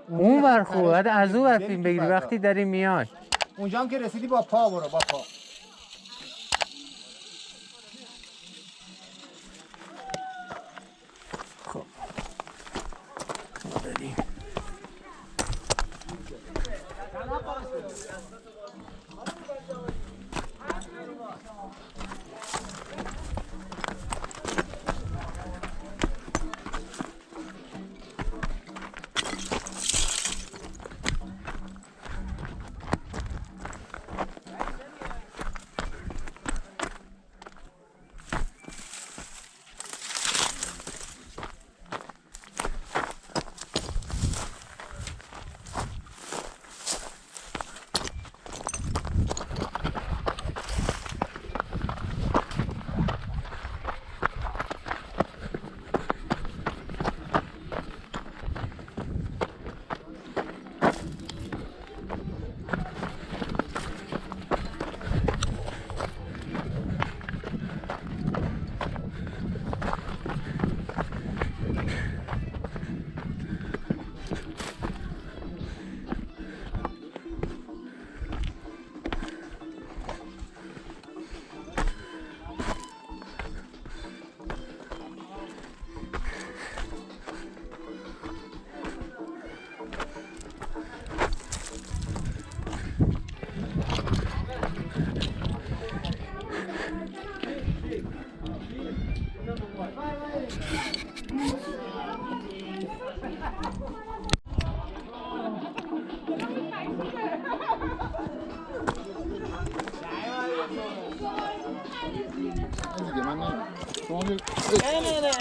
اون ور خوب بعد از اون ور فیلم بگیری وقتی داری میای. اونجا هم که رسیدی با پا برو با پا. خب بریم.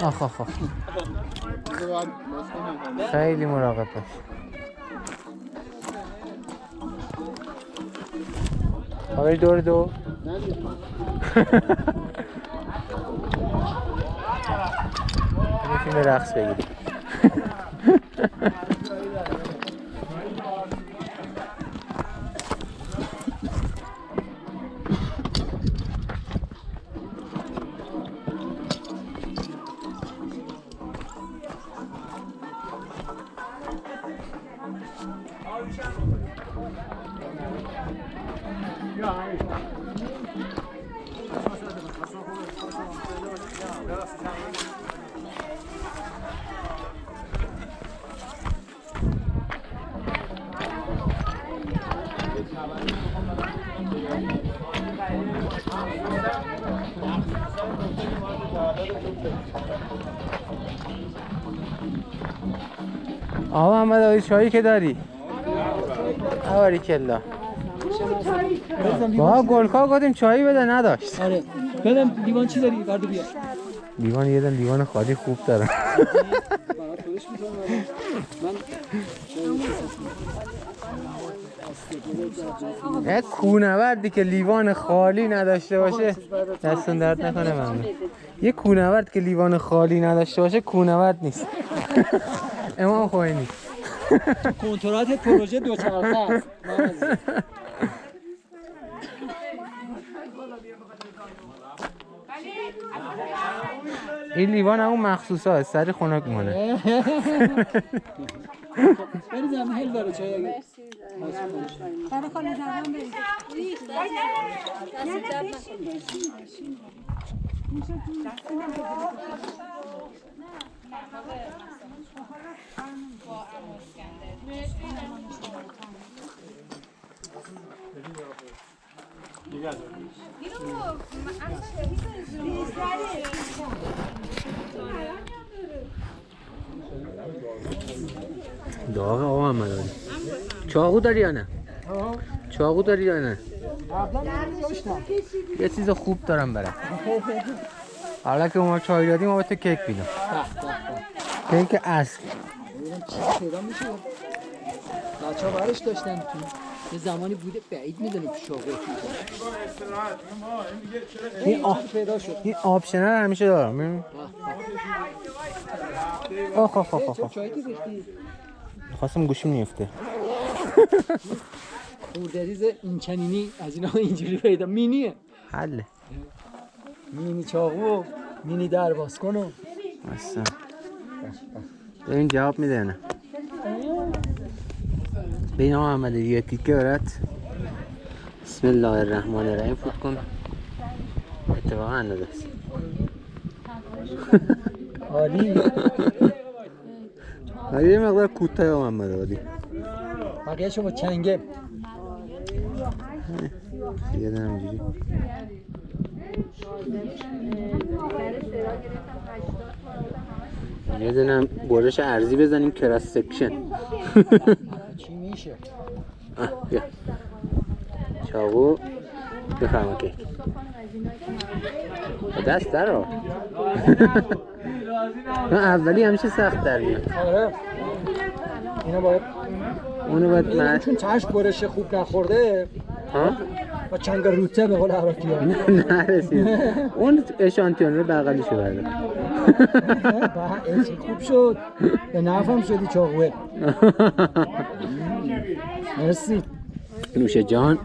آخ آخ آخ خیلی مراقب باش. آقای دور دو میتونیم رقص بگیریم. آقا محمد آقای چایی که داری؟ آوری کلا با گلکا گفتیم چایی بده نداشت. آره بدم لیوان چی داری؟ بردو بیا. لیوان یه دن لیوان خالی خوب دارم. یک کوهنوردی که لیوان خالی نداشته باشه دستون درد نکنه. من یه کوهنورد که لیوان خالی نداشته باشه کوهنورد نیست. امام خمینی کنترات پروژه دوچرخه است. این لیوان همون مخصوصا است سری خنک مونه. بری زمین هل داره چای اگه برای خاله زمان برید. داغ آقا محمد علی چاقو داری یا نه؟ چاقو داری یا نه؟ یه چیز خوب دارم برام. حالا که ما چای دادیم ما به تو کیک بیدم. کیک اصل پیدا میشه. بچه ها برش داشتن تو یه زمانی بوده بعید میدونیم چاقو این آپشنال همیشه دارم. آخ آخ آخ آخ خواستم گوشیم نیفته. خوردریز این چنینی از اینا اینجوری پیدا مینیه حله. مینی چاقو مینی در باز کن و اصلا این جواب میده نه به این محمد یه تیکه برات بسم الله الرحمن الرحیم فوت کن اتفاقا اندازه است عالی یه مقدار کوتاه محمد عادی بقیه شما چنگه یه دنم اینجوری یه دنم برش ارزی بزنیم کراس سکشن چی میشه؟ بیا چاقو بفرما کیک دست در رو اولی همیشه سخت در میاد آره اینا باید اونو باید من چون چشم برش خوب نخورده ها؟ با چنگ روته به قول عراقی ها نرسید اون اشانتیون رو بغلیشو برده خوب شد به نفهم شدی چاقوه مرسی نوش جان